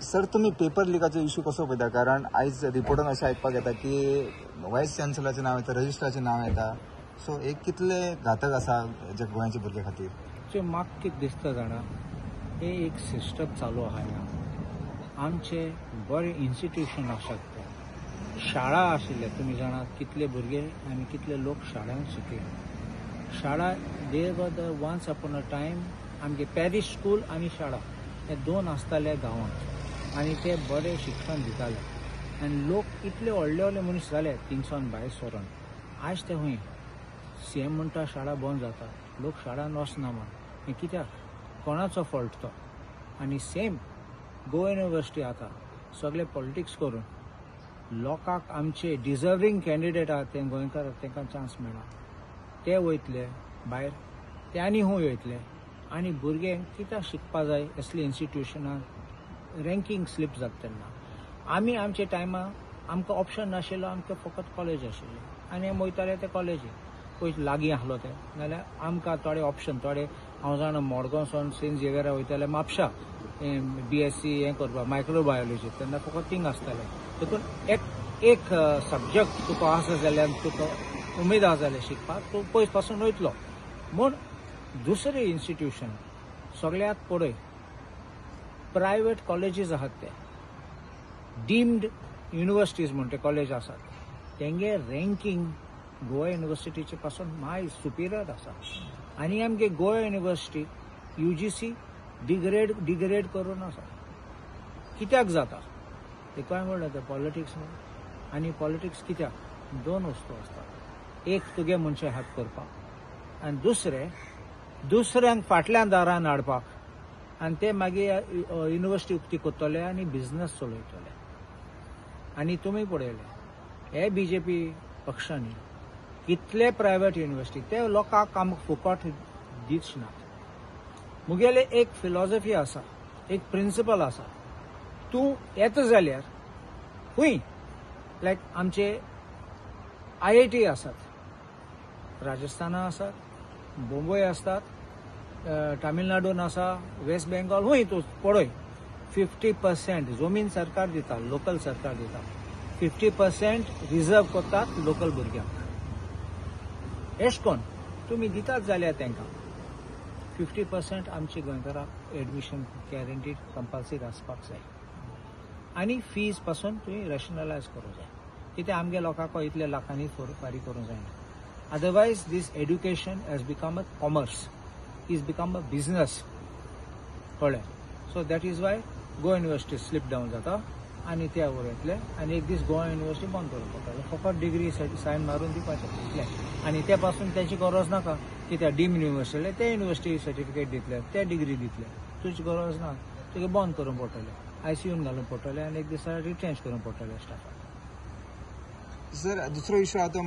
Sir तुम्ही paper लिकाचो issue कसो पळयता? कारण आयज रिपोर्टान अशें आयकपाक येता की वायस चान्सलराचें नांव येता, रजिस्ट्राराचें नांव येता. सो एक कितले घातक आसा जे गोंयच्या भुरग्यां खातीर? जे म्हाका कितें दिसता जाणा, हे एक सिस्टम चालू आहा हांगा. आमचे बरे इन्स्टिट्यूशन आसात ते. शाळा आशिल्ले तुमी जाणात कितले भुरगे आनी कितले लोक शाळांत शिकले. शाळा there were the once upon a time आमगे पॅरिश स्कूल आनी शाळा हे दोन आसताले गांवांत आनी ते बरे शिक्षण दिताले. आनी लोक इतले व्हडले व्हडले मनीस जाले थिंगसान भायर सरोन. आयज ते हूंय सीएम म्हणटा शाळा बंद जाता, लोक शाळांत वचना म्हण. हे कित्याक? कोणाचो फॉल्ट तो? आनी सेम गोवा युनिवर्सिटी आतां सगळे पॉलिटिक्स करून लोकांक आमचे डिजर्विंग कॅन्डिडेट आहात ते गोंयकार तांकां चान्स मेळना. ते वयतले भायर, ते आनी हूंय वयतले आनी भुरगे कित्याक शिकपा जाय असले इन्स्टिट्यूशनान रँकींग स्लिप जाता तेन्ना. आमी आमचे टायमार आमकां ऑप्शन नाशिल्लो, आमकां फकत कॉलेज आशिल्ले आनी आमी वयताले ते कॉलेजीक. पयस लागीं आसलो ते नाल्यार आमकां थोडे ऑप्शन थोडे हांव जाणा मडगांवसून सेंट झेवियरा वयताले म्हापशा BSc हें करपाक मायक्रोबायोलॉजी तेन्ना फकत थिंग आसताले. देखून एक सब्जेक्ट तुका आसा जाल्यार तुका उमेद आसा जाल्यार शिकपाक तूं पयस पासून वयतलो. म्हूण दुसरे इन्स्टिट्यूशन सगळ्यात पळय प्रायवेट कॉलेजीस आहात ते डीम्ड युनिवर्सिटीज म्हण ते कॉलेज आसात तेंगे रँकींग गोवा युनिवर्सिटीचे पासून मायज सुपिरियर आसा. आनी आमगे गोवा युनिवर्सिटी UGC डिग्रेड करून आसा. कित्याक जाता? देखूय म्हणलें ते पॉलिटिक्स म्हणून. आनी पॉलिटिक्स कित्याक? दोन वस्तू आसतात. एक तुगे मनशे हात करपाक आनी दुसऱ्यांक फाटल्यान दारान हाडपाक आनी ते मागीर युनिवर्सिटी उक्ती करतले आनी बिझनस चलयतले. आनी तुमी पळयले हे BJP पक्षांनी कितले प्रायवेट युनिवर्सिटी ते लोकांक आमकां फुकट दिवच नात. मुगेले एक फिलॉसॉफी आसा, एक प्रिंसिपल आसा. तूं येता जाल्यार खूंय लायक आमचे IIT आसात, राजस्थाना आसात, बॉम्बे आसतात, तामिळनाडून आसा, वेस्ट बेंगॉल खूंय तूं पळय 50% जमीन सरकार दिता, लोकल सरकार दिता. 50% रिजर्व करतात लोकल भुरग्यांक. एश कोन तुमी दितात जाल्यार तांकां 50% आमची गोंयकारांक एडमिशन गॅरंटीड कंपल्सरी आसपाक जाय. आनी फीज पासून तुमी रॅशनलायज करूंक जाय. कित्याक आमगे लोकांक इतले लाखांनी फारीक करूंक जायना. Otherwise this education has become a commerce, is become a business. कळ्ळें? So that is why Goa university slip down जाता आनी ते उरयतले आनी एक दीस गोवा युनिवर्सिटी बंद करूंक पडटलें. फकत डिग्री सायन मारून दिवपाचें इतलें. आनी ते पासून तेची गरज नाका. कित्याक डीम युनिवर्सिटी ते युनिवर्सिटी सर्टिफिकेट दितले, ते डिग्री दितले. तुजी गरज ना. तुगे बंद करूंक पडटलें, ICUन घालूंक पडटलें आनी एक दिसा रिटेंच करूंक पडटलें स्टाफाक. सर दुसरो इश्यू आहा तो